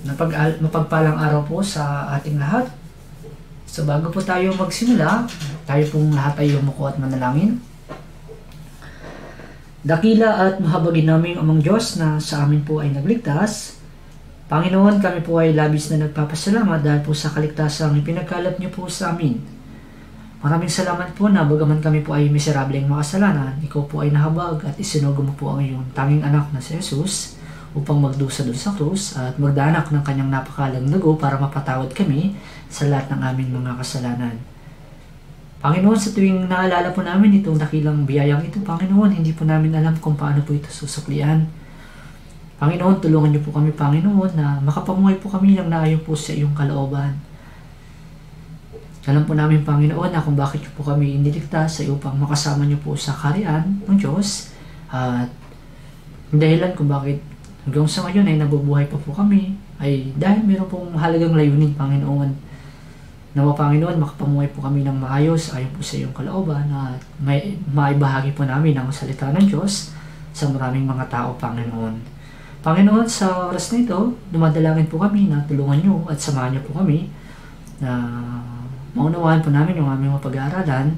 Mapagpalang araw po sa ating lahat. So bago po tayo magsimula, tayo pong lahat ay yumuko at manalangin. Dakila at mahabagin naming Amang Diyos na sa amin po ay nagligtas. Panginoon, kami po ay labis na nagpapasalamat dahil po sa kaligtasang ipinagkalap niyo po sa amin. Maraming salamat po na bagaman kami po ay miserableng makasalanan, ikaw po ay nahabag at isinugo mo po ang iyong tanging anak na si Jesus upang magdusa doon sa krus at magdanak ng kanyang napakalang dugo para mapatawad kami sa lahat ng aming mga kasalanan. Panginoon, sa tuwing naalala po namin itong dakilang biyayang ito, Panginoon, hindi po namin alam kung paano po ito susuklian. Panginoon, tulungan niyo po kami, Panginoon, na makapamuhay po kami ng naayon po sa iyong kalooban. Alam po namin, Panginoon, na kung bakit niyo po kami iniligtas sa upang makasama niyo po sa kaharian ng Diyos at dahilan kung bakit hanggang sa ngayon ay nabubuhay pa po kami ay dahil meron pong mahalagang layunin, Panginoon. Nawa, Panginoon, makapamuhay po kami ng maayos ayon po sa iyong kalooban at maibahagi po namin ang salita ng Diyos sa maraming mga tao, Panginoon. Panginoon, sa oras na ito, dumadalangin po kami na tulungan niyo at samahan niyo po kami na maunawaan po namin yung aming mapag-aaralan.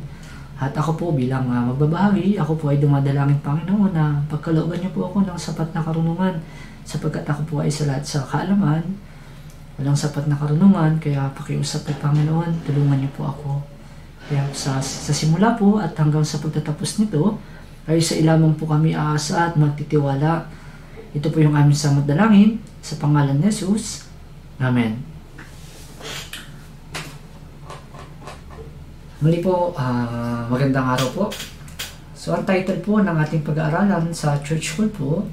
At ako po bilang magbabahagi, ako po ay dumadalangin, Panginoon, na pagkalooban niyo po ako ng sapat na karunungan sapagkat ako po ay sa lahat sa kaalaman, walang sapat na karunungan, kaya pakiusap po, Panginoon, tulungan niyo po ako. Kaya sa simula po at hanggang sa pagtatapos nito, ay sa ilamang po kami aasa at magtitiwala. Ito po yung aming samot dalangin sa pangalan ni Jesus. Amen. Muli po, magandang araw po. So, ang title po ng ating pag-aaralan sa Church School po,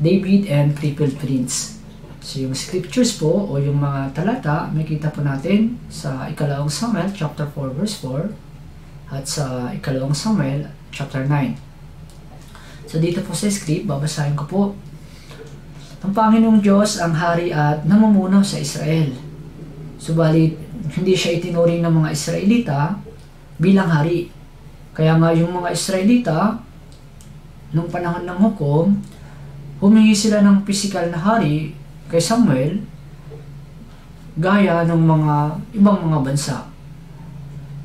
David and Triple Prince. So, yung scriptures po o yung mga talata, makita po natin sa ikalawang Samuel chapter 4 verse 4 at sa ikalawang Samuel chapter 9. So, dito po sa script, babasahin ko po. Ang Panginoong Diyos ang hari at namumuno sa Israel. Subalit, hindi siya itinuring ng mga Israelita bilang hari. Kaya nga yung mga Israelita, nung panahon ng hukom, humingi sila ng pisikal na hari kay Samuel gaya ng mga ibang mga bansa.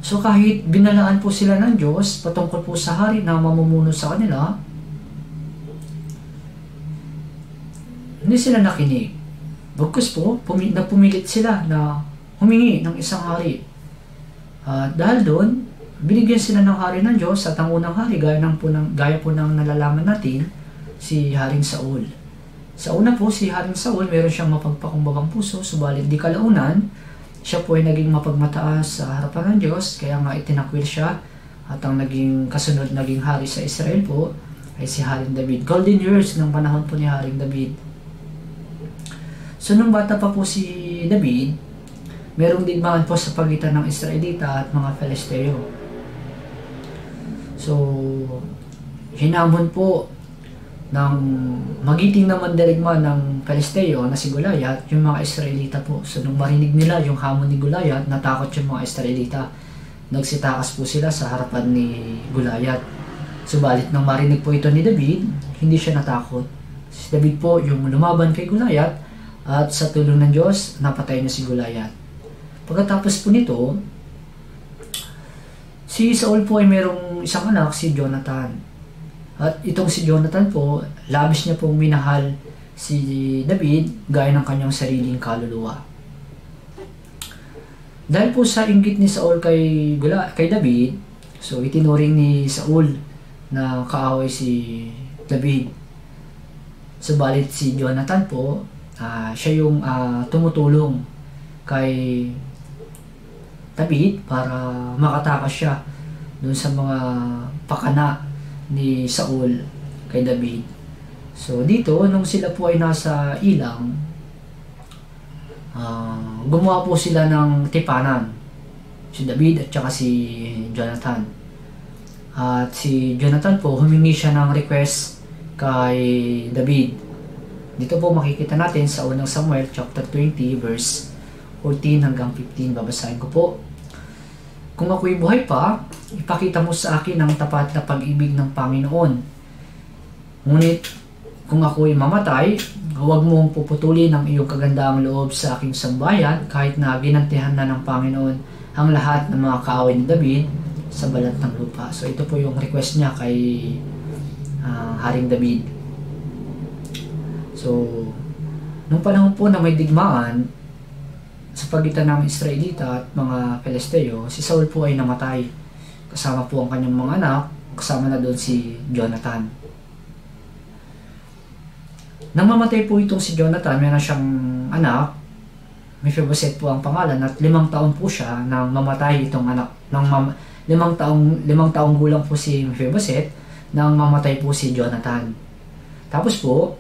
So kahit binalaan po sila ng Diyos patungkol po sa hari na mamumuno sa kanila, hindi sila nakinig. Bagkus po, pumilit sila na humingi ng isang hari. Dahil doon, binigyan sila ng hari ng Diyos at ang unang hari, gaya po ng nalalaman natin, si Haring Saul. Sa una po, si Haring Saul, meron siyang mapagpakumbagang puso, subalit di kalaunan, siya po ay naging mapagmataas sa harapan ng Diyos, kaya nga itinakwil siya at ang naging hari sa Israel po ay si Haring David. Golden years ng panahon po ni Haring David. So nung bata pa po si David, merong digmaan po sa pagitan ng Israelita at mga Filisteo. So, hinamon po ng magiting na mandirigma ng Filisteo na si Goliath, yung mga Israelita po. So, nung marinig nila yung hamon ni Goliath, natakot yung mga Israelita. Nagsitakas po sila sa harapan ni Goliath. Subalit, nang marinig po ito ni David, hindi siya natakot. Si David po yung lumaban kay Goliath at sa tulong ng Diyos, napatay niya si Goliath. Pagkatapos po nito, si Saul po ay merong isang anak, si Jonathan. At itong si Jonathan po, labis niya pong minahal si David gaya ng kanyang sariling kaluluwa. Dahil po sa inggit ni Saul kay David, so itinuring ni Saul na kaaway si David. Subalit si Jonathan po, siya yung tumutulong kay David para makatakas siya dun sa mga pakana ni Saul kay David. So dito, nung sila po ay nasa ilang, gumawa po sila ng tipanan, si David at saka si Jonathan. At si Jonathan po, humingi siya ng request kay David. Dito po makikita natin sa unang Samuel chapter 20 verse 14 hanggang 15, babasahin ko po. Kung ako'y buhay pa, ipakita mo sa akin ang tapat na pag-ibig ng Panginoon. Ngunit kung ako'y mamatay, Huwag mong puputulin ang iyong kagandahang loob sa aking sambayan kahit na ginantihan na ng Panginoon ang lahat ng mga kaaway ni David sa balat ng lupa. So ito po yung request niya kay Haring David. So nung panahon po na may digmaan sa pagitan ng Israelita at mga Filisteo, si Saul po ay namatay. Kasama po ang kanyang mga anak, kasama na doon si Jonathan. Nang mamatay po itong si Jonathan, meron siyang anak, Mephibosheth po ang pangalan, at 5 taon po siya nang mamatay itong anak. 5 taong gulang po si Mephibosheth nang mamatay po si Jonathan. Tapos po,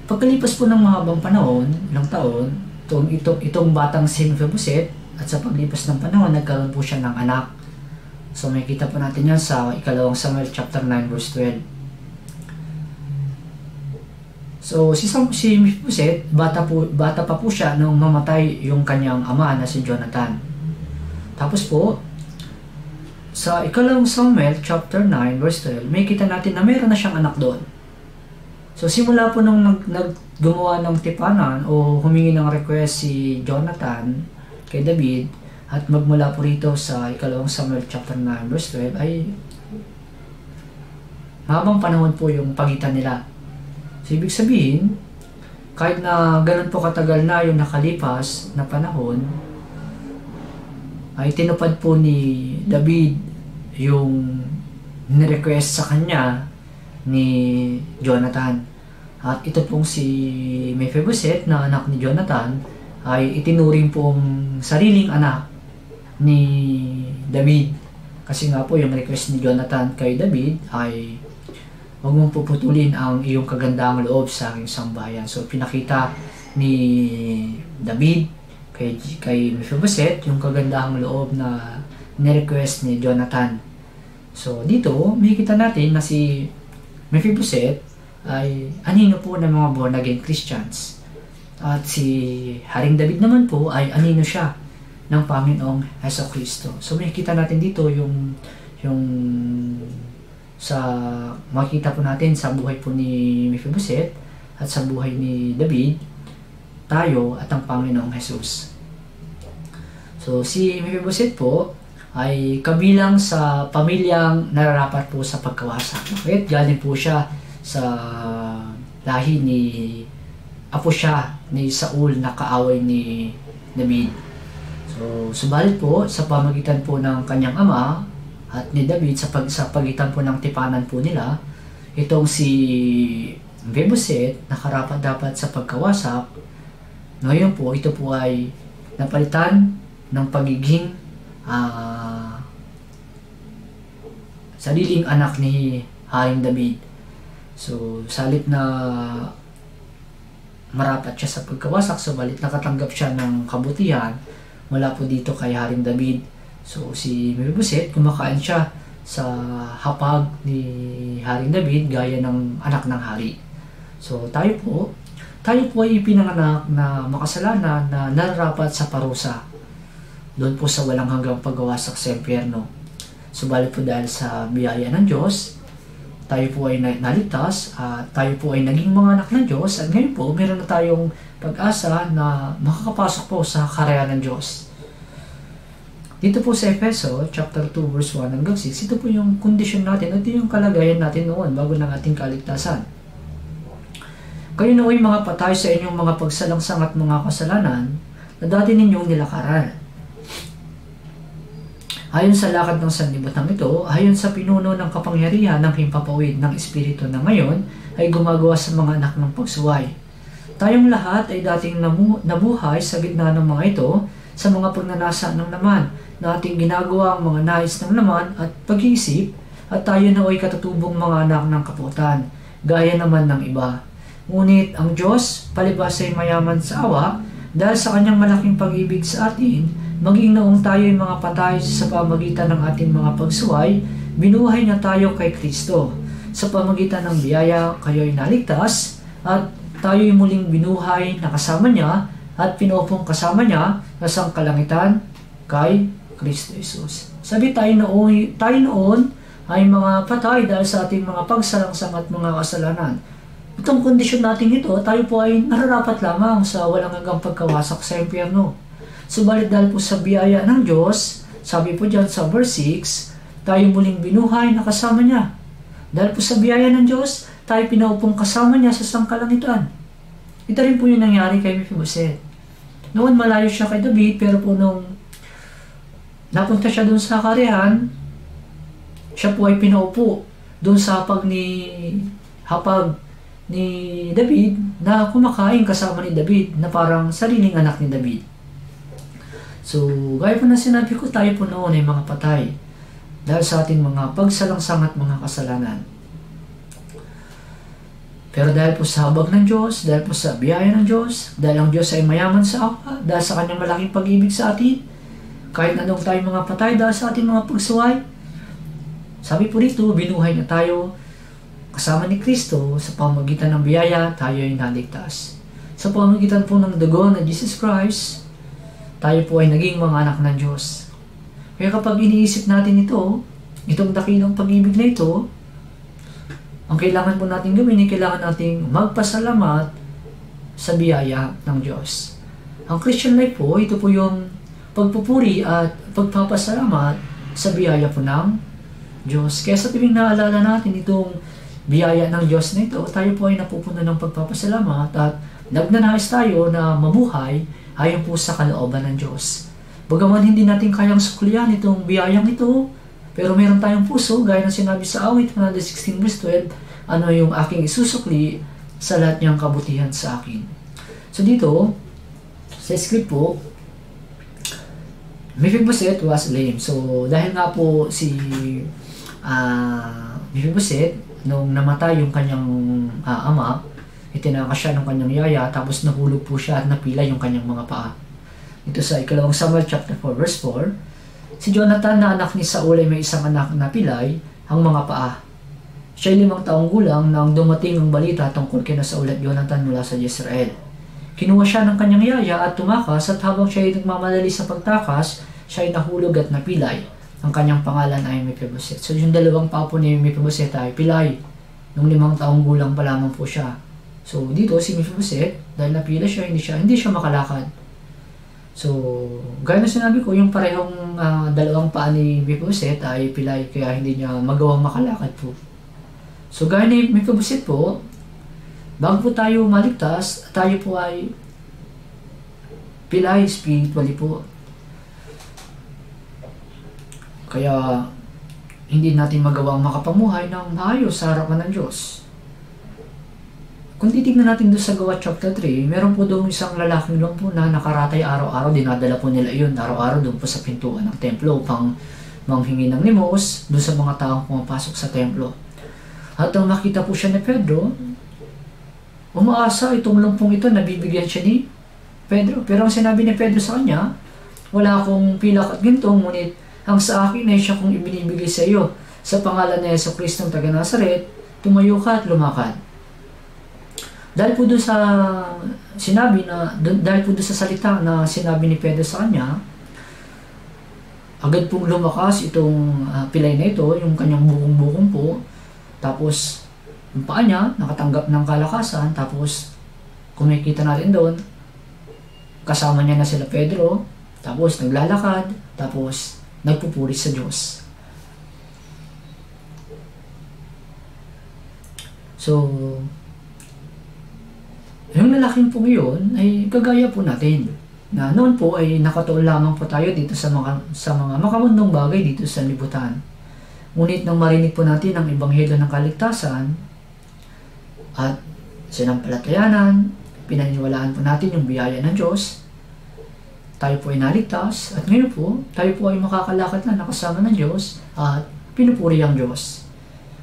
pagkalipas po ng mahabang panahon, ilang taon, itong batang si Mephibosheth, at sa paglipas ng panahon, nagkaroon po siya ng anak. So may kita po natin yan sa 2 Samuel chapter 9 verse 12. So si Mephibosheth, bata pa po siya nung mamatay yung kanyang ama na si Jonathan. Tapos po, sa 2 Samuel chapter 9 verse 12, may kita natin na meron na siyang anak doon. So simula po nung gumawa ng tipanan o humingi ng request si Jonathan kay David, at magmula po rito sa 2 Samuel chapter 9 verse 12 ay habang panahon po yung pagitan nila. So ibig sabihin, kahit na ganun po katagal na yung nakalipas na panahon, ay tinupad po ni David yung nirequest sa kanya ni Jonathan. At ito pong si Mephibosheth na anak ni Jonathan ay itinuring pong sariling anak ni David. Kasi nga po yung request ni Jonathan kay David ay huwag mong puputulin ang iyong kagandahang loob sa aking sambayan. So pinakita ni David kay Mephibosheth yung kagandahang loob na ni-request ni Jonathan. So dito, makikita natin na si Mephibosheth ay anino po ng mga born again Christians. At si Haring David naman po ay anino siya ng Panginoong Hesukristo. So makikita natin dito yung sa makita po natin sa buhay po ni Mephibosheth at sa buhay ni David, tayo at ang Panginoong Jesus. So si Mephibosheth po ay kabilang sa pamilyang nararapat po sa pagkawasak. Bakit? Galing po siya sa lahi ni apo siya ni Saul na kaaway ni David. So subalit po sa pamagitan po ng kanyang ama at ni David sa pagitan po ng tipanan po nila, itong si Mephibosheth na karapat-dapat sa pagkawasak, ngayon po ito po ay napalitan ng pagiging sariling anak ni Haring David. So salit na marapat siya sa pagkawasak, subalit nakatanggap siya ng kabutihan mula po dito kay Haring David. So si Mephibosheth, kumakain siya sa hapag ni Haring David gaya ng anak ng hari. So tayo po ay ipinanganak na makasalanan na nararapat sa parusa. Doon po sa walang hanggang pagwasak sa impyerno. Subalit po dahil sa biyaya ng Diyos, tayo po ay naligtas, tayo po ay naging mga anak ng Diyos, at ngayon po meron na tayong pag-asa na makakapasok po sa karaya ng Diyos. Dito po sa Efeso, chapter 2, verse 1 hanggang 6, ito po yung kondisyon natin, ito yung kalagayan natin noon bago ng ating kaligtasan. Kayo nooy mga patay sa inyong mga pagsalangsang at mga kasalanan na dati ninyong nilakaran. Ayon sa lakad ng sanlibutan ito, ayon sa pinuno ng kapangyarihan ng himpapawid ng Espiritu na ngayon ay gumagawa sa mga anak ng pagsuway. Tayong lahat ay dating nabuhay sa gitna ng mga ito sa mga pagnanasa ng laman na ating ginagawa ang mga nais ng laman at pag-iisip, at tayo na ay katutubong mga anak ng kaputan, gaya naman ng iba. Ngunit ang Diyos, palibhas ay mayaman sa awa, dahil sa kanyang malaking pag-ibig sa atin, maging noong tayo ay mga patay sa pamagitan ng ating mga pagsuway, binuhay niya tayo kay Kristo. Sa pamagitan ng biyaya, kayo'y naligtas, at tayo'y muling binuhay na kasama niya, at pinupong kasama niya na sangkalangitan kay Kristo Jesus. Sabi tayo noon ay mga patay dahil sa ating mga pagsalangsang at mga kasalanan. Itong kondisyon natin ito, tayo po ay nararapat lamang sa walang hanggang pagkawasak sa impyerno. Subalit dahil po sa biyaya ng Diyos, sabi po dyan sa verse 6, tayo muling binuhay na kasama niya. Dahil po sa biyaya ng Diyos, tayo pinaupong kasama niya sa sangkalangitan. Ito rin po yung nangyari kay Mephibosheth. Noon malayo siya kay David, pero po nung napunta siya doon sa karihan, siya po ay pinaupo doon sa hapag ni David na kumakain kasama ni David na parang sariling anak ni David. So, gaya po na sinabi ko, tayo po noon ay mga patay dahil sa ating mga pagsalangsang at mga kasalanan. Pero dahil po sa habag ng Diyos, dahil po sa biyaya ng Diyos, dahil ang Diyos ay mayaman sa awa, dahil sa kanyang malaking pag-ibig sa atin, kahit anong tayo mga patay dahil sa ating mga pagsuway, sabi po dito, binuhay na tayo kasama ni Kristo sa pamamagitan ng biyaya, tayo ay naligtas. Sa pamamagitan po ng dugo na Jesus Christ, tayo po ay naging mga anak ng Diyos. Kaya kapag iniisip natin ito, itong dakilang pag-ibig na ito, ang kailangan po natin gawin ay kailangan nating magpasalamat sa biyaya ng Diyos. Ang Christian life po, ito po yung pagpupuri at pagpapasalamat sa biyaya po ng Diyos. Kaya sa tuwing naalala natin itong biyaya ng Diyos na ito, tayo po ay napupuno ng pagpapasalamat at nagnanais tayo na mabuhay ayon po sa kalooban ng Diyos. Bagaman hindi natin kayang suklian itong biyayang ito, pero meron tayong puso, gaya ng sinabi sa awit 116 verse 12, ano yung aking isusukli sa lahat niyang kabutihan sa akin. So dito, sa script po, Mephibosheth was lame. So dahil nga po si Mephibosheth, nung namatay yung kanyang ama, itinakas siya ng kanyang yaya, tapos nahulog po siya at napila yung kanyang mga paa. Ito sa ikalawang Samuel chapter 4 verse 4, si Jonathan na anak ni Saul ay may isang anak na pilay ang mga paa. Siya ay 5 taong gulang nang dumating ang balita tungkol kina Saul at Jonathan mula sa Israel. Kinuha siya ng kanyang yaya at tumakas, at habang siya ay nagmamadali sa pagtakas, siya ay nahulog at napilay. Ang kanyang pangalan ay Mephibosheth. So yung dalawang papo ni Mephibosheth ay pilay. Nung 5 taong gulang pa lamang po siya. So dito si Mephibosheth, dahil napila siya, hindi siya makalakad. So, gaya na sinabi ko, yung parehong dalawang paa ni Mephibosheth ay pilay, kaya hindi niya magawang makalakad po. So, gaya ni Mephibosheth po, bago po tayo maligtas, tayo po ay pilay spiritually po. Kaya, hindi natin magawang makapamuhay ng maayos sa harapan ng Diyos. Kung titignan natin doon sa Gawa chapter 3, meron po doon isang lalaking lang po na nakaratay araw-araw, dinadala po nila yun araw-araw doon po sa pintuan ng templo upang manghingi ng limos doon sa mga taong pumapasok sa templo. At nang makita po siya ni Pedro, umaasa itong lumpong ito na bibigyan siya ni Pedro. Pero ang sinabi ni Pedro sa kanya, wala akong pilak at gintong, ngunit ang sa akin ay siya kong ibinibigay sa iyo. Sa pangalan ni Jesucristo ng taga Nazaret, tumayo ka at lumakad. Dahil po doon sa salita na sinabi ni Pedro sa kanya, agad pong lumakas itong pilay na ito, yung kanyang bukong-bukong po. Tapos, yung paa niya, nakatanggap ng kalakasan. Tapos, kung makikita natin doon, kasama niya na sila Pedro. Tapos, naglalakad. Tapos, nagpupuri sa Diyos. So, yung lalaking po ngayon ay kagaya po natin. Na noon po ay nakatuon lamang po tayo dito sa mga makamundong bagay dito sa libutan. Ngunit nang marinig po natin ang ebanghelyo ng kaligtasan at sinampalatayanan, pinaniniwalaan po natin yung biyaya ng Diyos, tayo po ay naligtas, at ngayon po, tayo po ay makakalakad na nakasama ng Diyos at pinupuri ang Diyos.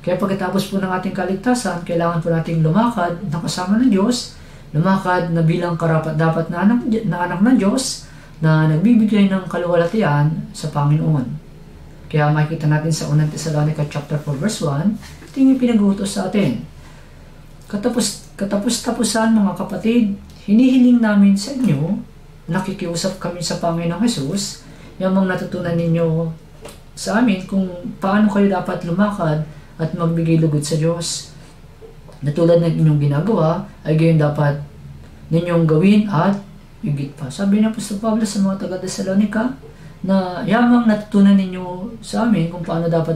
Kaya pagkatapos po ng ating kaligtasan, kailangan po nating lumakad nakasama ng Diyos, lumakad na bilang karapat-dapat na anak ng Diyos na nagbibigay ng kaluwalhatian sa Panginoon. Kaya makikita natin sa 1 Thessalonica chapter 4 verse 1, ito yung pinag-uutos sa atin. Katapos-tapusan mga kapatid, hinihiling namin sa inyo, nakikiusap kami sa Panginoong Jesus, yung mga natutunan ninyo sa amin kung paano kayo dapat lumakad at magbigay lugod sa Diyos. na tulad ng inyong ginagawa, ay gayon dapat ninyong gawin at higit pa. Sabi ni Apostol Pablo sa mga taga-Thessalonica, na yamang natutunan ninyo sa amin kung paano dapat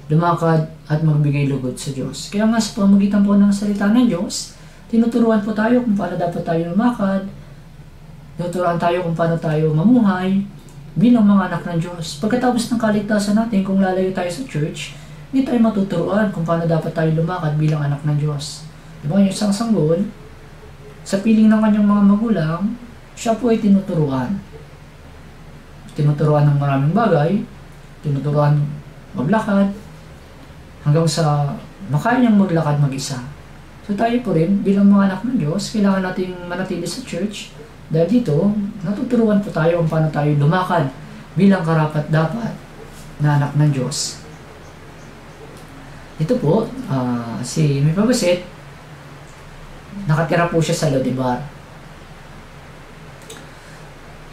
lumakad at magbigay lugod sa Diyos. Kaya nga sa pamagitan po ng salita ng Diyos, tinuturuan po tayo kung paano dapat tayo lumakad, tinuturuan tayo kung paano tayo mamuhay bilang mga anak ng Diyos. Pagkatapos ng kaligtasan natin, kung lalayo tayo sa church, hindi tayo matuturuan kung paano dapat tayo lumakad bilang anak ng Diyos. Diba yung isang sanggol, sa piling ng kanyang mga magulang, siya po ay tinuturuan. Tinuturuan ng maraming bagay, tinuturuan maglakad, hanggang sa makaya niyang maglakad mag-isa. So tayo po rin, bilang mga anak ng Diyos, kailangan nating manatili sa church, dahil dito, natuturuan po tayo kung paano tayo lumakad bilang karapat-dapat na anak ng Diyos. Ito po, si Mephibosheth, nakatira po siya sa Lo-debar.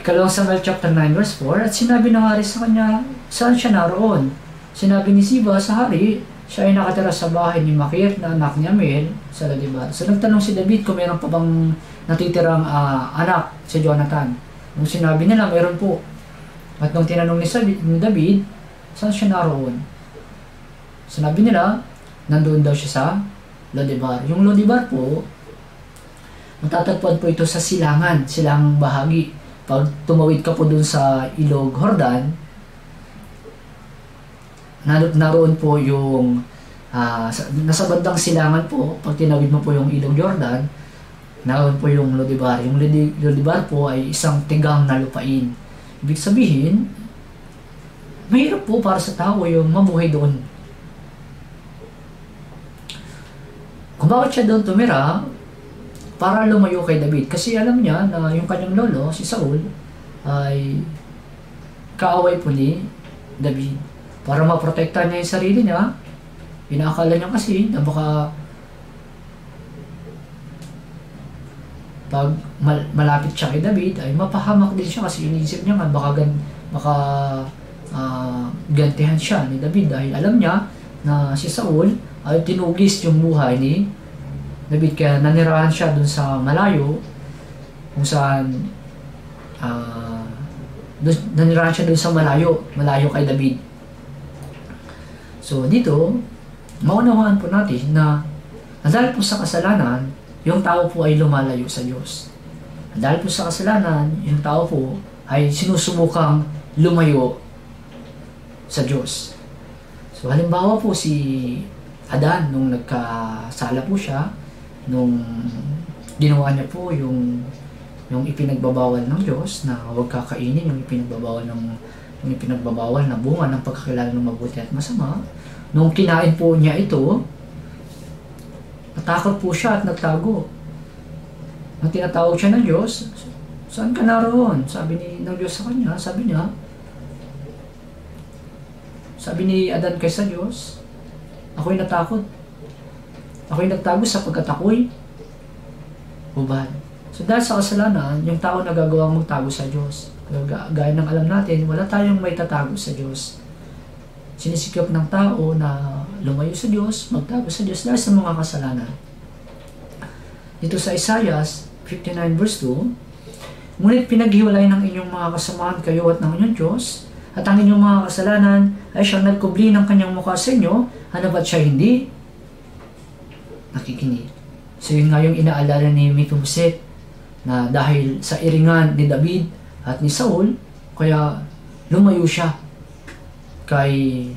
Ikalawang Samuel chapter 9 verse 4, at sinabi ng hari sa kanya, saan siya naroon? Sinabi ni Siba sa hari, siya ay nakatira sa bahay ni Makir na anak ni Amiel sa Lo-debar. So nagtanong si David kung meron pa bang natitirang anak si Jonathan. Nung sinabi nila, meron po. At nung tinanong ni David, saan siya naroon? Sinabi nila, nandoon daw siya sa Lo-debar. Yung Lo-debar po, matatagpuan po ito sa silangan bahagi. Pag tumawid ka po dun sa Ilog Jordan, naroon po yung nasa bandang silangan po, pag tinawid mo po yung Ilog Jordan, naroon po yung Lo-debar. Yung Lo-debar po ay isang tigang na lupain. Ibig sabihin, mahirap po para sa tao yung mamuhay doon. Kung bakit siya doon tumira, para lumayo kay David. Kasi alam niya na yung kanyang lolo, si Saul, ay kaaway po ni David. Para maprotektahan niya yung sarili niya, inaakala niya kasi na baka pag malapit siya kay David, ay mapahamak din siya kasi iniisip niya nga baka gantihan siya ni David dahil alam niya na si Saul ay tinugis yung buhay ni David, kaya nanirahan siya dun sa malayo kung saan nanirahan siya dun sa malayo kay David. So dito, maunawaan po natin na dahil po sa kasalanan, yung tao po ay lumalayo sa Diyos. Dahil po sa kasalanan, yung tao po ay sinusubukang lumayo sa Diyos. So halimbawa po si Adan, nung nagkasala po siya, nung ginawa niya po yung ipinagbabawal ng Diyos na huwag kakainin, yung ipinagbabawal na bunga ng pagkakilala ng mabuti at masama, nung kinain po niya ito, natakot po siya at nagtago. Nung tinatawag siya ng Diyos, saan ka naroon? Sabi ng Diyos sa kanya, sabi ni Adan kay sa Diyos, ako'y natakot. Ako'y nagtago sapagkat ako'y hubad. So dahil sa kasalanan, yung tao nagagawang magtago sa Diyos. Gaya ng alam natin, wala tayong may tatago sa Diyos. Sinisikap ng tao na lumayo sa Diyos, magtago sa Diyos dahil sa mga kasalanan. Dito sa Isaiah 59 verse 2, ngunit pinaghiwalay ng inyong mga kasamahan kayo at ng inyong Diyos, at ang inyong mga kasalanan ay siyang nagkubli ng kanyang mukha sa inyo, ano ba't siya hindi nakikinig? So yun nga yung inaalala ni Mephibosheth na dahil sa iringan ni David at ni Saul, kaya lumayo siya kay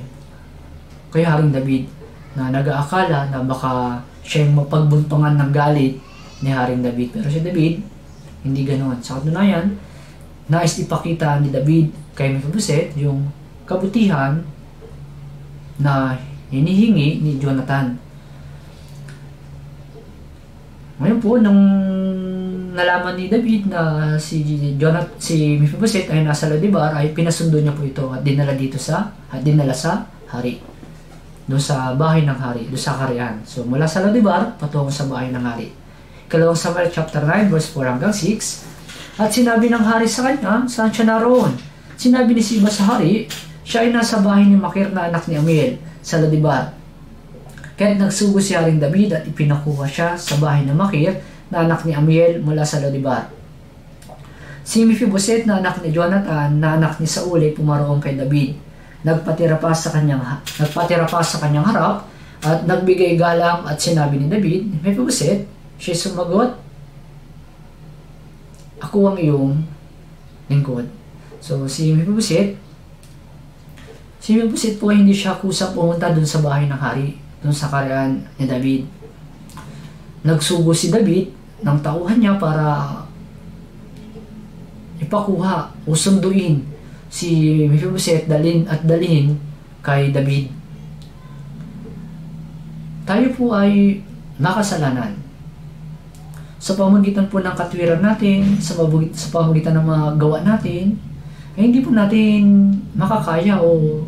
Haring David na nag-aakala na baka siya yung mapagbuntungan ng galit ni Haring David. Pero si David, hindi ganoon. Sa katunayan, nais ipakita ni David kay Mephibosheth yung kabutihan na hinihingi ni Jonathan. Ngayon po, nung nalaman ni David na si Mephibosheth ay nasa Lo-debar, ay pinasundo niya po ito at dinala sa hari. Doon sa bahay ng hari, doon sa kaharian. So mula sa Lo-debar, patungo sa bahay ng hari. Ikalawang Samuel chapter 9 verse 4 hanggang 6. At sinabi ng hari sa kanya, saan siya naroon? Sinabi ni Siba sa hari, siya ay nasa bahay ni Makir na anak ni Amiel sa Lo-debar. Kaya nagsugo si Haring David at ipinakuha siya sa bahay ng Makir na anak ni Amiel mula sa Lodibar. Si Mephibosheth na anak ni Jonathan na anak ni Saul ay pumaroon kay David. Nagpatira pa sa kanyang harap at nagbigay galang at sinabi ni David, Mephibosheth, siya sumagot, ako ang iyong lingkod. So si Mephibosheth po hindi siya kusang pumunta dun sa bahay ng hari, dun sa kaharian ni David. Nagsugo si David ng tauhan niya para ipakuha o sunduin si Mephibosheth dalhin kay David. Tayo po ay makasalanan. Sa pamamagitan po ng katwiran natin, sa pamamagitan ng mga gawa natin, ay hindi po natin makakaya o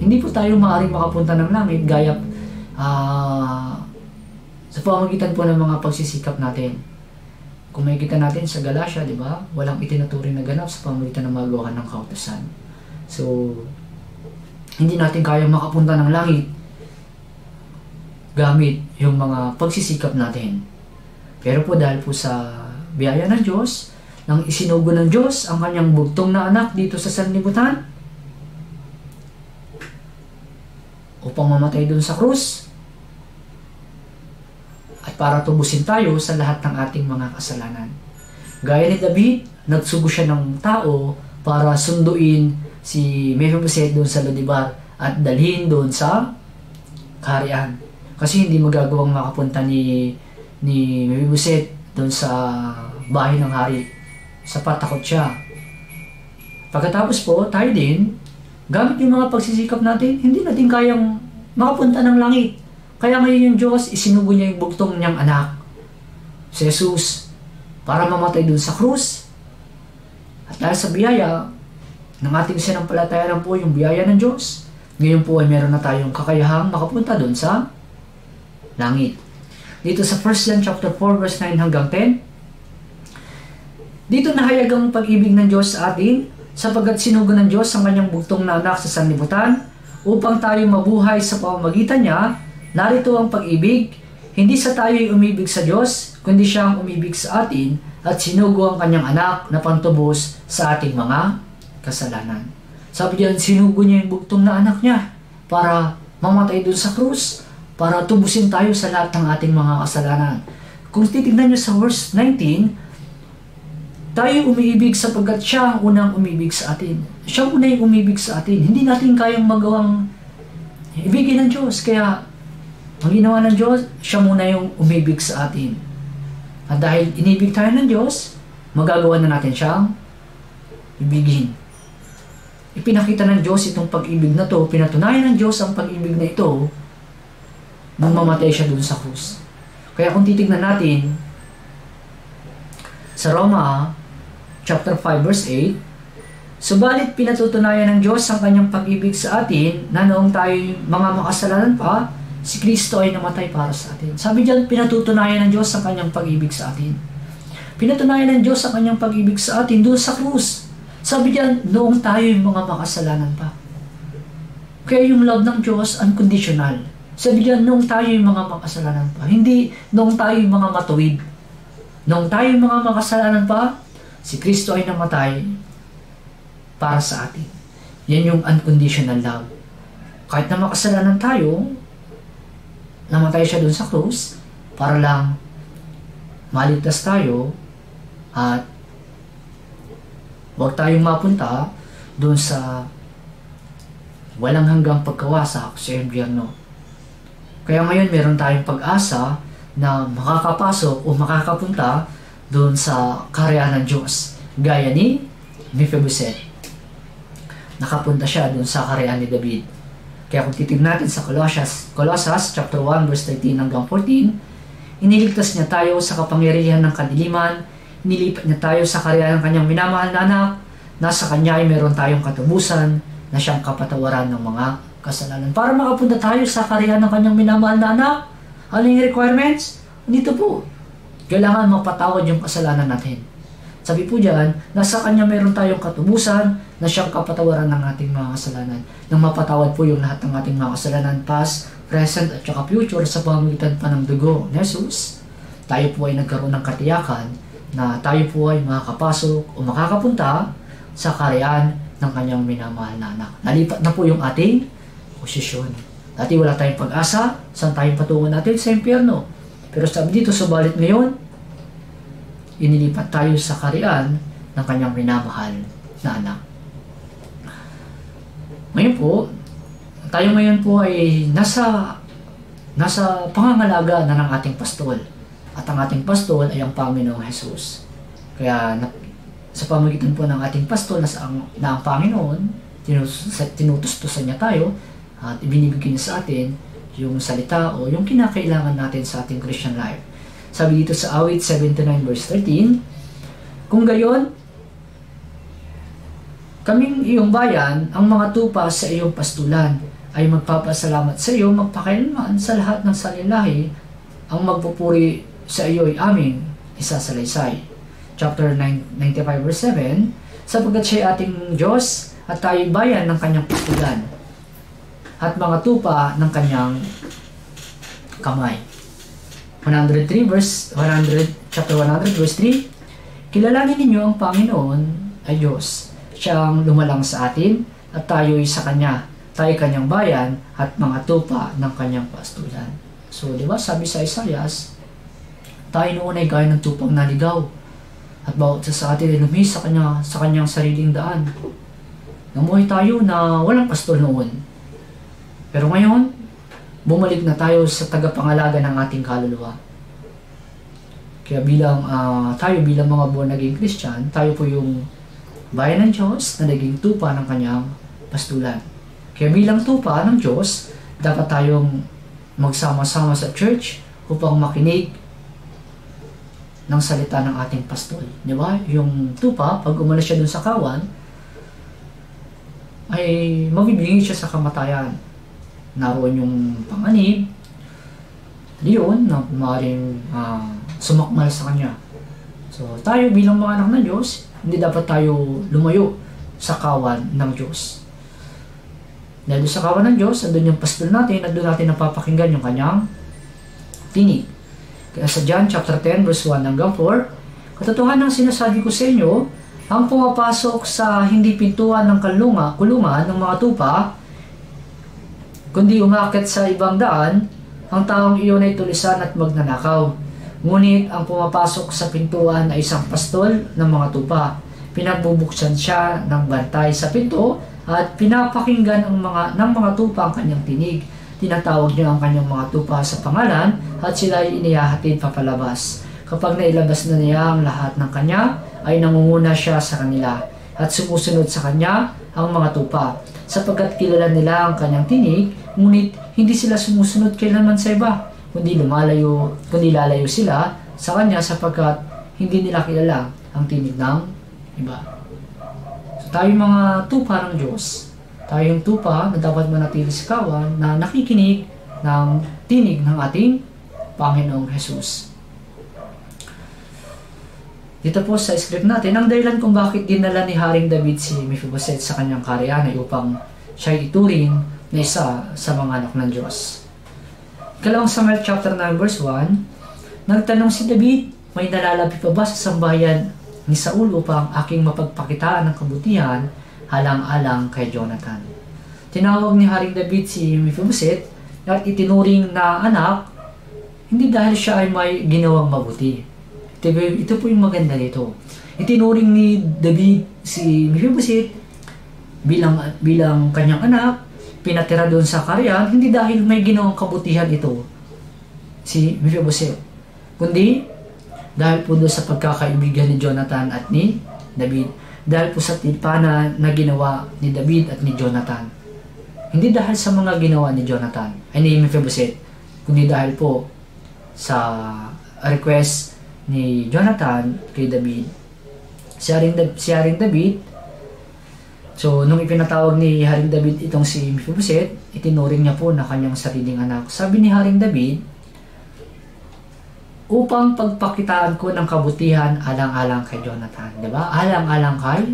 hindi po tayo maaaring makapunta ng langit gaya sa pamamagitan po ng mga pagsisikap natin. Kung makikita natin sa Galatia, di ba? Walang itinuturing na ganap sa pamamagitan ng mga gawa ng kautusan. So, hindi natin kaya makapunta ng langit gamit yung mga pagsisikap natin. Pero po dahil po sa biyaya ng Diyos, nang isinugo ng Diyos ang kanyang bugtong na anak dito sa sanlibutan upang mamatay doon sa krus at para tubusin tayo sa lahat ng ating mga kasalanan. Gaya ni David, nagsugo siya ng tao para sunduin si Mephibosheth doon sa Lodibar at dalhin doon sa kaharian. Kasi hindi magagawang makapunta ni Mephibosheth doon sa bahay ng hari. Sapat takot siya. Pagkatapos po, tayo din, gamit yung mga pagsisikap natin, hindi natin kayang makapunta ng langit. Kaya ngayon yung Diyos, isinugo niya yung bugtong niyang anak, si Jesus, para mamatay dun sa krus. At dahil sa biyaya ng ating sinampalatayanan po, yung biyaya ng Diyos, ngayon po ay meron na tayong kakayahang makapunta dun sa langit. Dito sa 1 John chapter 4 verse 9 hanggang 10, dito nahayag ang pag-ibig ng Diyos sa atin, sapagkat sinugo ng Diyos ang kanyang bugtong na anak sa sanlibutan, upang tayo mabuhay sa pamamagitan niya. Narito ang pag-ibig, hindi sa tayo'y umibig sa Diyos, kundi siya ang umibig sa atin, at sinugo ang kanyang anak na pantubos sa ating mga kasalanan. Sabi diyan, sinugo niya yung bugtong na anak niya, para mamatay dun sa krus, para tubusin tayo sa lahat ng ating mga kasalanan. Kung titignan nyo sa verse 19, tayo umiibig sapagkat siya ang unang umibig sa atin. Siya ang unang umibig sa atin. Hindi natin kayang magawang ibigin ng Diyos. Kaya, ang ginawa ng Diyos, siya muna yung umibig sa atin. At dahil inibig tayo ng Diyos, magagawa na natin siyang ibigin. Ipinakita ng Diyos itong pag-ibig na to, pinatunayan ng Diyos ang pag-ibig na ito nung mamatay siya dun sa krus. Kaya kung titignan natin sa Roma chapter 5 verse 8, subalit pinatutunayan ng Diyos ang kanyang pag-ibig sa atin na noong tayo mga makasalanan pa, si Kristo ay namatay para sa atin. Sabi diyan, pinatutunayan ng Diyos ang kanyang pag-ibig sa atin. Pinatunayan ng Diyos ang kanyang pag-ibig sa atin doon sa krus. Sabi diyan, noong tayo yung mga makasalanan pa. Kaya yung love ng Diyos, unconditional. Sabi diyan, noong tayo yung mga makasalanan pa. Hindi noong tayo yung mga matuwid. Noong tayo yung mga makasalanan pa, si Kristo ay namatay para sa atin. Yan yung unconditional love. Kahit na makasalanan tayo, namatay siya doon sa krus para lang maligtas tayo at huwag tayong mapunta doon sa walang hanggang pagkawasak sa impyerno. Kaya ngayon meron tayong pag-asa na makakapasok o makakapunta doon sa kaharian ng Diyos. Gaya ni Mephibosheth. Nakapunta siya doon sa kaharian ni David. Kaya kung titignan natin sa Colossus chapter 1 verse 13 hanggang 14, iniligtas niya tayo sa kapangyarihan ng kadiliman, nilipat niya tayo sa kaharian ng kanyang minamahal na anak, nasa kanya ay meron tayong katubusan na siyang kapatawaran ng mga kasalanan. Para makapunta tayo sa kaharian ng kanyang minamahal na anak, ano yung requirements? Dito po. Kailangan mapatawad yung kasalanan natin. Sabi po diyan, nasa kanya meron tayong katubusan na siyang kapatawaran ng ating mga kasalanan. Nang mapatawad po yung lahat ng ating mga kasalanan, past, present at saka future sa pamamagitan pa ng dugo ni Jesus, tayo po ay nagkaroon ng katiyakan na tayo po ay makakapasok o makakapunta sa kaharian ng kanyang minamahal na anak. Nalipat na po yung ating posisyon. Dati wala tayong pag-asa, saan tayong patungo natin? Sa impyerno. Pero sabi dito, subalit ngayon, inilipat tayo sa kaharian ng kanyang minamahal na anak. Ngayon po, tayo ngayon po ay nasa pangangalaga na ng ating pastol. At ang ating pastol ay ang Panginoong Jesus. Kaya sa pamagitan po ng ating pastol na ang Panginoon, tinutustusan niya tayo at ibinibigay niya sa atin yung salita o yung kinakailangan natin sa ating Christian life. Sabi dito sa awit 79 verse 13, kung gayon, kaming iyong bayan, ang mga tupa sa iyong pastulan ay magpapasalamat sa iyo magpakailanman sa lahat ng salilahi, ang magpupuri sa iyo ay aming isasalaysay. Chapter 95 verse 7, sapagkat siya ating Diyos at tayo'y bayan ng kanyang pastulan at mga tupa ng kanyang kamay. Chapter 100 verse 3, kilalanin ninyo ang Panginoon ay Diyos. Siya ang lumalang sa atin at tayo'y sa Kanya. Tayo'y Kanyang bayan at mga tupa ng Kanyang pastulan. So, di ba, sabi sa Isaias, tayo noon ay gaya ng tupang naligaw at bawat sa atin ay lumihis sa Kanyang sariling daan. Namuhay tayo na walang pastol noon. Pero ngayon, bumalik na tayo sa tagapangalaga ng ating kaluluwa. Kaya tayo bilang mga born again Christian, tayo po yung bayan ng Diyos na naging tupa ng kanyang pastulan. Kaya bilang tupa ng Diyos, dapat tayong magsama-sama sa church upang makinig ng salita ng ating pastol. Di ba? Yung tupa, pag umalis siya dun sa kawan, ay mabibigay siya sa kamatayan. Naroon yung panganib, leon na maaaring sumakmal sa kanya. So, tayo bilang mga anak ng Diyos, hindi dapat tayo lumayo sa kawan ng Diyos. Dahil sa kawan ng Diyos, andun yung pastol natin, andun natin napapakinggan yung kanyang tinig. Kaya sa John chapter 10 verse 1 hanggang 4, katotohanan ang sinasabi ko sa inyo, ang pumapasok sa hindi pintuan ng kulungan ng mga tupa, kundi umakyat sa ibang daan, ang taong iyon ay tulisan at magnanakaw. Ngunit ang pumapasok sa pintuan ay isang pastol ng mga tupa. Pinagbubuksan siya ng bantay sa pinto at pinapakinggan ng mga tupa ang kanyang tinig. Tinatawag niya ang kanyang mga tupa sa pangalan at sila ay inihahatid papalabas. Kapag nailabas na niya ang lahat ng kanya, ay nangunguna siya sa kanila at sumusunod sa kanya ang mga tupa. Sapagkat kilala nila ang kanyang tinig, ngunit hindi sila sumusunod kailanman sa iba, kundi lalayo sila sa kanya sapagkat hindi nila kilala ang tinig ng iba. So tayong mga tupa ng Diyos, tayong tupa na dapat manatili sa kawan na nakikinig ng tinig ng ating Panginoong Jesus. Dito po sa script natin, ang dahilan kung bakit dinala ni Haring David si Mephibosheth sa kanyang kaharian ay upang siya ituring na isa sa mga anak ng Diyos. Ikalawang Samuel chapter 9 verse 1, nagtanong si David, may nalalabi pa ba sa sambahayan ni Saul upang aking mapagpakitaan ng kabutihan halang-alang kay Jonathan? Tinawag ni Haring David si Mephibosheth at itinuring na anak, hindi dahil siya ay may ginawang mabuti. Ito po yung maganda nito. Itinuring ni David si Mephibosheth bilang kanyang anak, pinatira doon sa kaharian, hindi dahil may ginawang kabutihan ito si Mephibosheth, kundi dahil po doon sa pagkakaibigan ni Jonathan at ni David. Dahil po sa tipana na ginawa ni David at ni Jonathan. Hindi dahil sa mga ginawa ni Jonathan, ay ni Mephibosheth, kundi dahil po sa request ni Jonathan kay David. Si Haring David, so nung ipinatawag ni Haring David itong si Mephibosheth, itinuring niya po na kanyang sariling anak. Sabi ni Haring David, upang pagpakitaan ko ng kabutihan alang-alang kay Jonathan. Diba? Alang-alang kay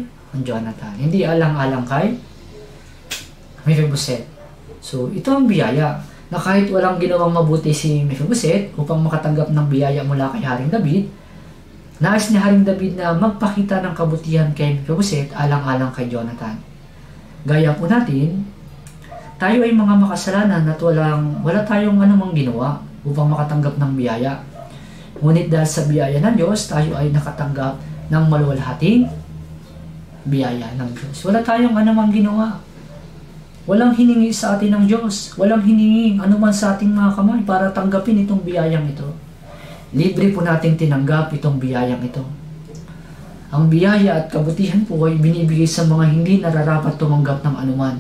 Jonathan. Hindi alang-alang kay Mephibosheth. So, ito ang biyaya na kahit walang ginawang mabuti si Mephibosheth upang makatanggap ng biyaya mula kay Haring David, nais ni Haring David na magpakita ng kabutihan kay Mephibosheth alang-alang kay Jonathan. Gaya po natin, tayo ay mga makasalanan at wala tayong anumang ginawa upang makatanggap ng biyaya. Ngunit dahil sa biyaya ng Diyos, tayo ay nakatanggap ng maluwalhating biyaya ng Diyos. Wala tayong anumang ginawa. Walang hiningi sa atin ng Diyos. Walang hiningi anuman sa ating mga kamay para tanggapin itong biyayang ito. Libre po nating tinanggap itong biyayang ito. Ang biyaya at kabutihan po ay binibigay sa mga hindi nararapat tumanggap ng anuman.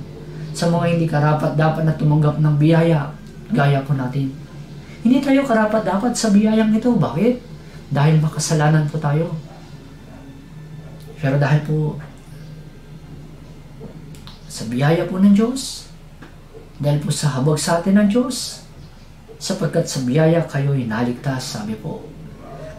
Sa mga hindi dapat na tumanggap ng biyaya, gaya po natin. Hindi tayo dapat sa biyayang ito. Bakit? Dahil makasalanan po tayo. Pero dahil po sa biyaya po ng Diyos, dahil po sa habag sa atin ng Diyos, sapagkat sa biyaya kayo'y naligtas, sabi po.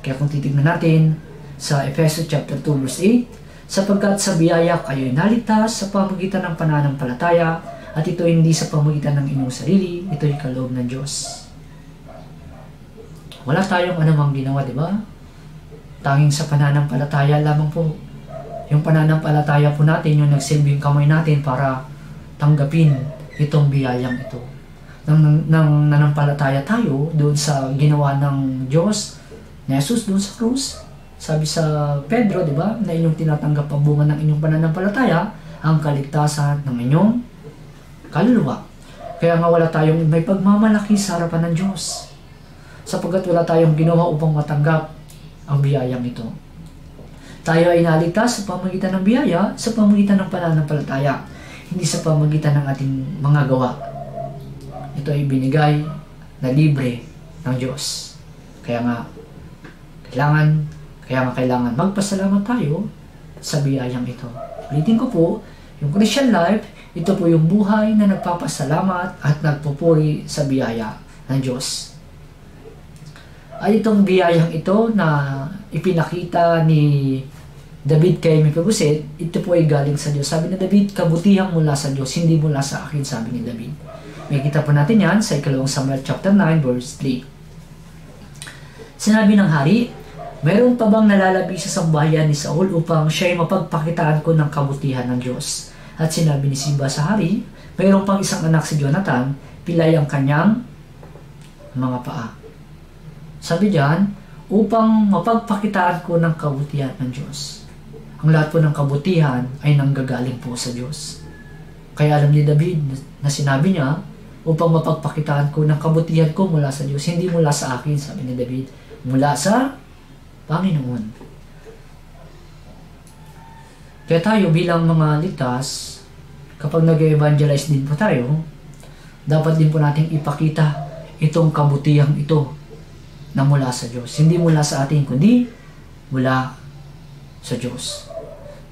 Kaya kung titignan natin sa Efeso chapter 2 verse 8, sapagkat sa biyaya kayo'y naligtas sa pamamagitan ng pananampalataya, at ito hindi sa pamamagitan ng inyong sarili, ito'y kaloob ng Diyos. Wala tayong anumang ginawa, di ba? Tanging sa pananampalataya lamang po. Yung pananampalataya po natin, yung nagsilbing kamay natin para tanggapin itong biyayang ito. Nang nanampalataya tayo doon sa ginawa ng Diyos, ni Jesus doon sa krus, sabi sa Pedro, di ba, na inyong tinatanggap ang bunga ng inyong pananampalataya, ang kaligtasan ng inyong kaluluwa. Kaya nga wala tayong may pagmamalaki sa harapan ng Diyos, sapagkat wala tayong ginawa upang matanggap ang biyayang ito. Tayo ay naligtas sa pamamagitan ng biyaya, sa pamamagitan ng pananampalataya, hindi sa pamamagitan ng ating mga gawa. Ito ay binigay na libre ng Diyos. Kaya nga kailangan magpasalamat tayo sa biyayang ito. Ulitin ko po, yung Christian life, ito po yung buhay na nagpapasalamat at nagpupuri sa biyaya ng Diyos. Ay itong biyayang ito na ipinakita ni David kay Mephibosheth, ito po ay galing sa Diyos. Sabi ni David, kabutihang mula sa Diyos, hindi mula sa akin, sabi ni David. May kita po natin yan sa 2 Samuel chapter 9 verse 3. Sinabi ng hari, mayroon pa bang nalalabi sa sambahayan ni Saul upang siya ay mapagpakitaan ko ng kabutihan ng Diyos? At sinabi ni Siba sa hari, mayroon pang isang anak si Jonathan, pilay ang kanyang mga paa. Sabi diyan, upang mapagpakitaan ko ng kabutihan ng Diyos. Ang lahat po ng kabutihan ay nanggagaling po sa Diyos. Kaya alam ni David na sinabi niya, upang mapagpakitaan ko ng kabutihan ko mula sa Diyos, hindi mula sa akin, sabi ni David, mula sa Panginoon. Kaya tayo bilang mga ligtas, kapag nag-evangelize din po tayo, dapat din po nating ipakita itong kabutihang ito na mula sa Diyos. Hindi mula sa atin, kundi mula sa Diyos.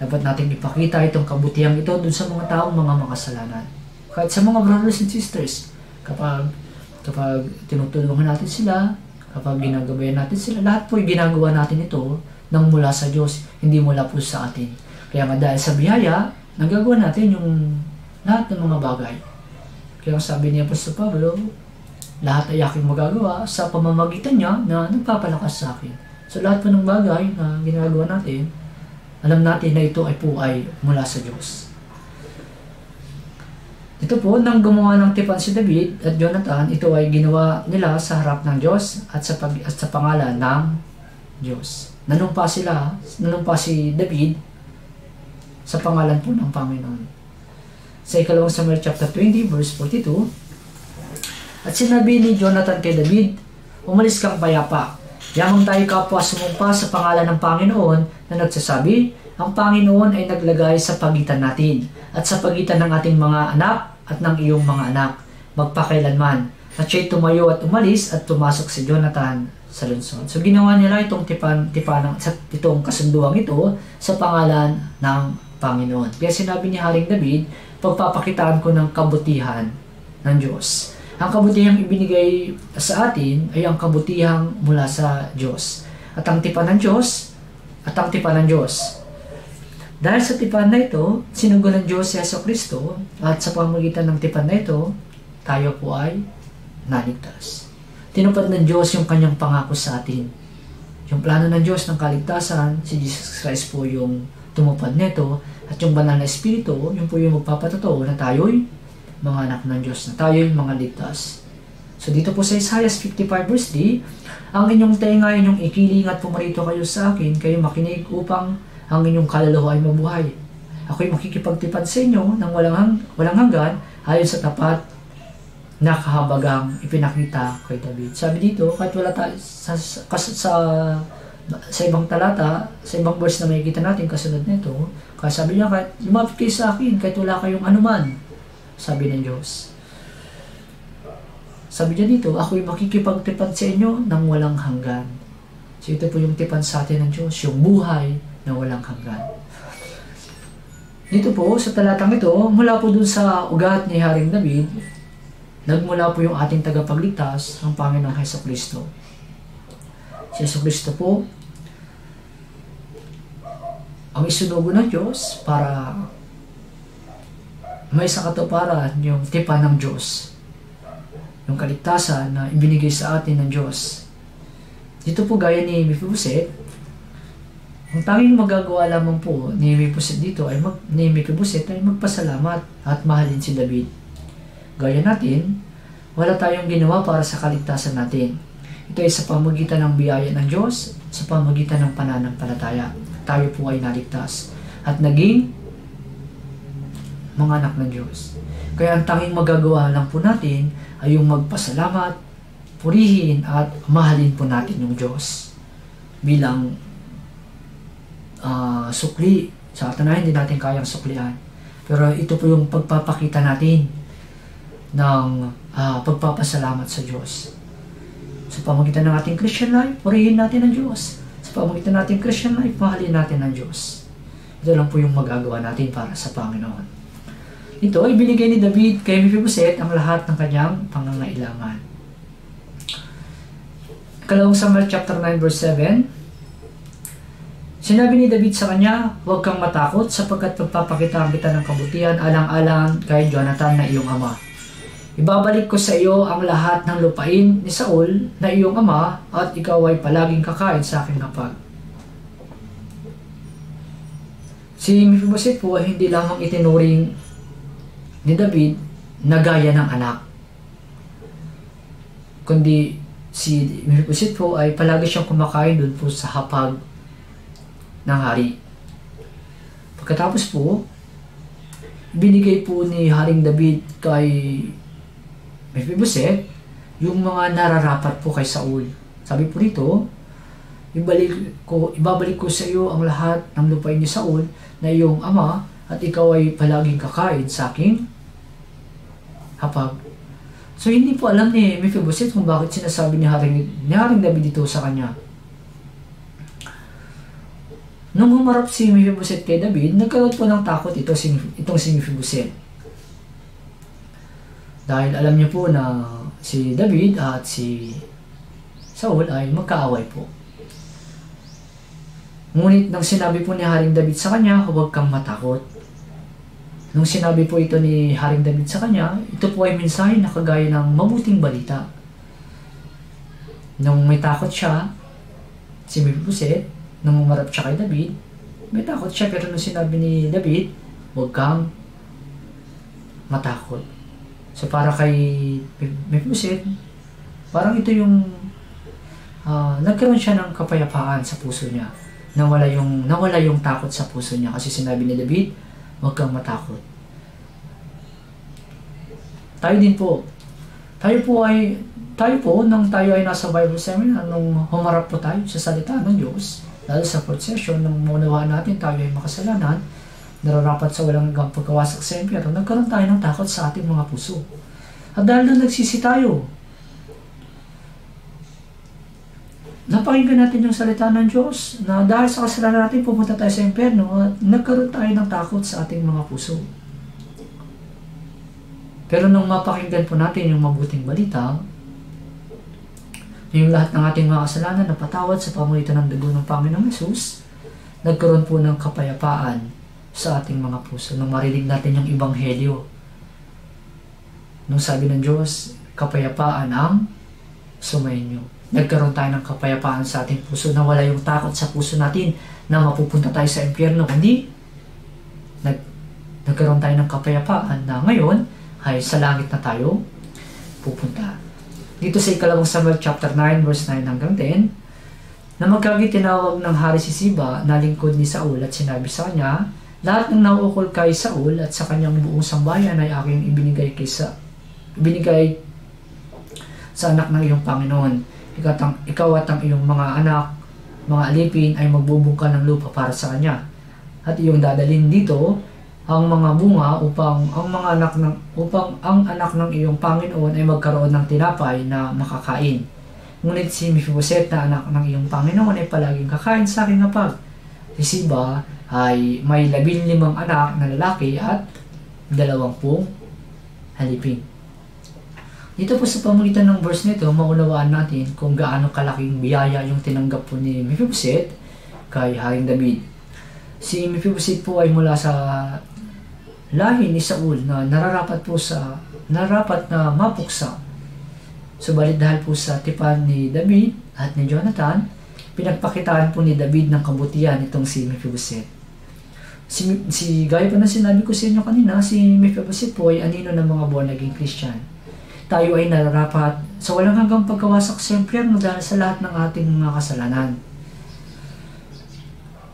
Dapat natin ipakita itong kabutihang ito dun sa mga taong mga makasalanan. Kahit sa mga brothers and sisters, kapag tinutulungan natin sila, kapag ginagabayan natin sila, lahat po ginagawa natin ito nang mula sa Diyos, hindi mula po sa atin. Kaya nga dahil sa biyaya, nagagawa natin yung lahat ng mga bagay. Kaya sabi niya Apostol Pablo, lahat ay aking magagawa sa pamamagitan niya na nagpapalakas sa akin. So lahat po ng bagay na ginagawa natin, alam natin na ito ay mula sa Diyos. Ito po, nang gumawa ng tipan si David at Jonathan, ito ay ginawa nila sa harap ng Diyos at sa pangalan ng Diyos. Nanumpa si David sa pangalan po ng Panginoon. Sa 2 Samuel chapter 20 verse 42, at sinabi ni Jonathan kay David, umalis kang payapa. Yamang tayo kapwa sumumpa sa pangalan ng Panginoon na nagsasabi, ang Panginoon ay naglagay sa pagitan natin at sa pagitan ng ating mga anak at ng iyong mga anak, magpakailanman. At siya'y tumayo at umalis at pumasok si Jonathan sa lungsod. So ginawa nila itong itong kasunduang ito sa pangalan ng Panginoon. Kaya sinabi ni Haring David, pagpapakitaan ko ng kabutihan ng Diyos. Ang kabutihang ibinigay sa atin ay ang kabutihang mula sa Diyos. At ang tipan ng Diyos, Dahil sa tipan na ito, sinugo ng Diyos si Jesucristo, at sa pamamagitan ng tipan na ito, tayo po ay naligtas. Tinupad ng Diyos yung kanyang pangako sa atin. Yung plano ng Diyos ng kaligtasan, si Jesus Christ po yung tumupad nito, at yung banal na Espiritu, yung po yung magpapatotoo na tayo'y mga anak ng Diyos, na tayo'y mga ligtas. So dito po sa Isaiah 55 verse 3, ang inyong tenga, inyong ikiling at pumarito kayo sa akin, kayo makinig upang ang inyong kaluluwa ay mabuhay. Ako'y makikipagtipad sa inyo ng walang hanggan ayon sa tapat na kahabagang ipinakita kay David. Sabi dito, kahit wala tayo sa ibang talata, sa ibang verse na makikita natin kasunod nito, kaya sabi niya, kahit lumapit kayo sa akin, kahit wala kayong anuman, sabi ng Diyos. Sabi niya dito, ako'y makikipagtipad sa inyo ng walang hanggan. So ito po yung tipad sa atin ng Diyos, yung buhay na walang hanggan. Dito po, sa talatang ito, mula po dun sa ugat ni Haring David, nagmula po yung ating tagapagligtas, ang Panginoong Hesukristo. Si Hesukristo po, ang isunugo ng Diyos para may sa katuparan yung tipan ng Diyos. Yung kaligtasan na ibinigay sa atin ng Diyos. Dito po gaya ni Mephibosheth, ang tanging magagawa lamang po ni Mephibosheth dito ay magpasalamat at mahalin si David. Gaya natin, wala tayong ginawa para sa kaligtasan natin. Ito ay sa pamagitan ng biyaya ng Diyos, sa pamagitan ng pananampalataya. Tayo po ay naligtas at naging mga anak ng Diyos. Kaya ang tanging magagawa lang po natin ay yung magpasalamat, purihin at mahalin po natin yung Diyos bilang sukli. Sa katunayan, hindi natin kayang suklian. Pero ito po yung pagpapakita natin ng pagpapasalamat sa Diyos. Sa pamagitan ng ating Christian life, purihin natin ang Diyos. Sa pamagitan ng ating Christian life, mahalin natin ang Diyos. Ito lang po yung magagawa natin para sa Panginoon. Ito ay binigay ni David kay Mephibosheth ang lahat ng kanyang pangangailangan. Ikalawang Samuel chapter 9 verse 7, sinabi ni David sa kanya, huwag kang matakot sapagkat pagpapakita kita ng kabutihan alang-alang kay Jonathan na iyong ama. Ibabalik ko sa iyo ang lahat ng lupain ni Saul na iyong ama at ikaw ay palaging kakain sa aking hapag. Si Mephibosheth po ay hindi lamang itinuring ni David na gaya ng anak, kundi si Mephibosheth po ay palagi siyang kumakain doon po sa hapag ng hari. Pagkatapos po, binigay po ni Haring David kay Mephibosheth yung mga nararapat po kay Saul. Sabi po rito, ibabalik ko sa iyo ang lahat ng lupain ni Saul na iyong ama at ikaw ay palaging kakain sa aking hapag. So hindi po alam ni Mephibosheth kung bakit sinasabi ni Haring David dito sa kanya. Nung humarap si Mephibosheth kay David, nagkaroon po ng takot itong si Mephibosheth. Dahil alam niyo po na si David at si Saul ay magkaaway po. Ngunit nang sinabi po ni Haring David sa kanya, huwag kang matakot. Nung sinabi po ito ni Haring David sa kanya, ito po ay mensahe na kagaya ng mabuting balita. Nung may takot siya, si Mephibosheth, nung umarap siya kay David, may takot siya, pero nung sinabi ni David, huwag kang matakot. So para kay Mephibosheth, parang ito yung nagkaroon siya ng kapayapaan sa puso niya. Nawala yung takot sa puso niya kasi sinabi ni David, huwag kang matakot. Tayo din po. Tayo po, nang tayo ay nasa Bible seminar, nung humarap po tayo sa salita ng Diyos, lalo sa fourth session, nung maunawaan natin tayo ay makasalanan, nararapat sa walang hanggang pagkawasak sa impyerno, nagkaroon tayo ng takot sa ating mga puso. At dahil doon nagsisi tayo, napakinggan natin yung salita ng Diyos na dahil sa kasalanan natin pumunta tayo sa impyerno at nagkaroon tayo ng takot sa ating mga puso. Pero nung mapakinggan po natin yung mabuting balita, yung lahat ng ating mga kasalanan na patawad sa pamamagitan ng dugo ng Panginoong Hesus, nagkaroon po ng kapayapaan sa ating mga puso nung marinig natin yung Ebanghelyo. Nung sabi ng Diyos, kapayapaan ang sumainyo. Nagkaroon tayo ng kapayapaan sa ating puso, na wala yung takot sa puso natin na mapupunta tayo sa impyerno, kundi nagkaroon tayo ng kapayapaan na ngayon ay sa langit na tayo pupunta. Dito sa ikalawang Samuel chapter 9 verse 9 hanggang 10, na magkagi tinawag ng hari si Siba na lingkod ni Saul at sinabi sa kanya, lahat ng nauukol kay Saul at sa kanyang buong sambayan ay aking ibinigay sa anak ng iyong Panginoon. Ikaw at ang iyong mga anak, mga alipin ay magbubungkal ng lupa para sa kanya. At iyong dadalhin dito ang mga bunga upang ang anak ng iyong Panginoon ay magkaroon ng tinapay na makakain. Ngunit si Mephibosheth na anak ng iyong Panginoon ay palaging kakain sa aking hapag. Si Siba ay may 15 anak na lalaki at 20 halipin. Dito po sa pamagitan ng verse nito, maunawaan natin kung gaano kalaking biyaya yung tinanggap po ni Mephibosheth kay Haring David. Si Mephibosheth po ay mula sa lahi ni Saul na nararapat na mapuksa. Subalit dahil po sa tipan ni David at ni Jonathan, pinagpakitaan po ni David ng kabutihan itong si Mephibosheth. Gaya pa na sinabi ko sa inyo kanina, si Mephibosheth po ay anino ng mga born again Christian. Tayo ay nararapat sa walang hanggang pagkawasak sa impyerno dahil sa lahat ng ating mga kasalanan.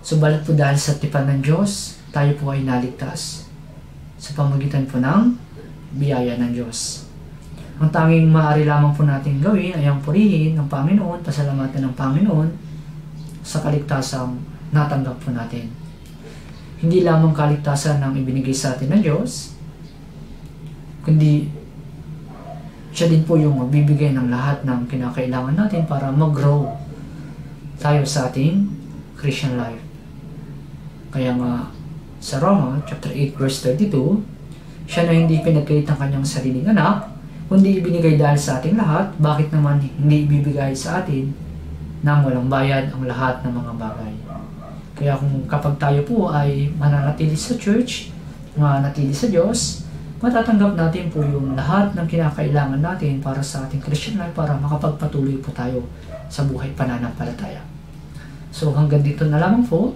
Subalit po dahil sa tipan ng Diyos, tayo po ay naligtas sa pamagitan po ng biyaya ng Diyos. Ang tanging maaari lamang po natin gawin ay ang purihin ng Panginoon, pasalamatan ng Panginoon sa kaligtasang natanggap po natin. Hindi lamang kaligtasan ang ibinigay sa atin ng Diyos, kundi siya din po yung magbibigay ng lahat ng kinakailangan natin para mag-grow tayo sa ating Christian life. Kaya nga sa Roma chapter 8 verse 32, siya na hindi pinagkait ng kanyang sariling anak, kundi ibinigay dahil sa ating lahat, bakit naman hindi ibibigay sa atin nang walang bayad ang lahat ng mga bagay? Kaya kapag tayo po ay mananatili sa church, mananatili sa Diyos, matatanggap natin po yung lahat ng kinakailangan natin para sa ating Christian life para makapagpatuloy po tayo sa buhay pananampalataya. So hanggang dito na lamang po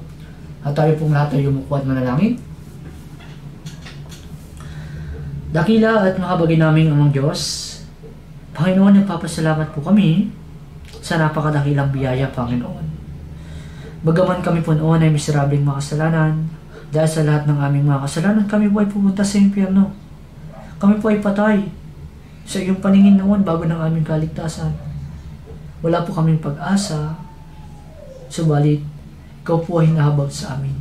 at tayo pong lahat ay yumuko at manalangin. Dakila at makabagay naming amang Diyos, Panginoon, nagpapasalamat po kami sa napakadakilang biyaya, Panginoon. Bagaman kami po noon ay miserableng makasalanan, dahil sa lahat ng aming mga kasalanan, kami po ay pumunta sa impyerno. Kami po ay patay sa iyong paningin noon bago ng aming kaligtasan. Wala po kaming pag-asa, subalit ikaw po ay hinahabag sa amin.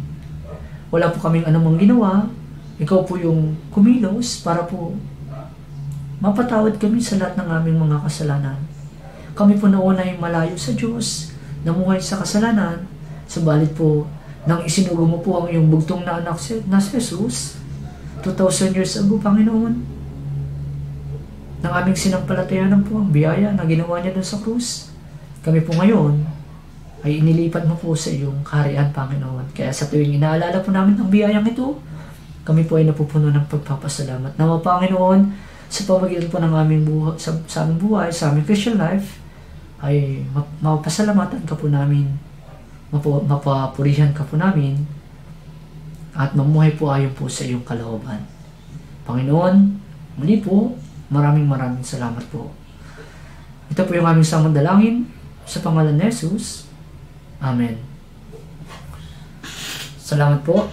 Wala po kaming anumang ginawa, ikaw po yung kumilos para po mapatawad kami sa lahat ng aming mga kasalanan. Kami po noon ay malayo sa Diyos, namuhay sa kasalanan, subalit po nang isinugo mo po ang iyong bugtong na anak na si Jesus, 2,000 years ago, Panginoon, nang aming sinampalatayanan po ang biyaya na ginawa niya doon sa krus. Kami po ngayon ay inilipat mo po sa iyong kaharian, Panginoon. Kaya sa tuwing inaalala po namin ang biyayang ito, kami po ay napupuno ng pagpapasalamat. Nawa, Panginoon, sa pamagitan po ng aming buhay, sa aming buhay, sa aming Christian life, ay mapasalamatan ka po namin, mapapurihan ka po namin, at mamuhay po ayon po sa iyong kalooban. Panginoon, muli po, maraming salamat po. Ito po yung aming samang dalangin sa pangalan ni Jesus. Amen. Salamat po.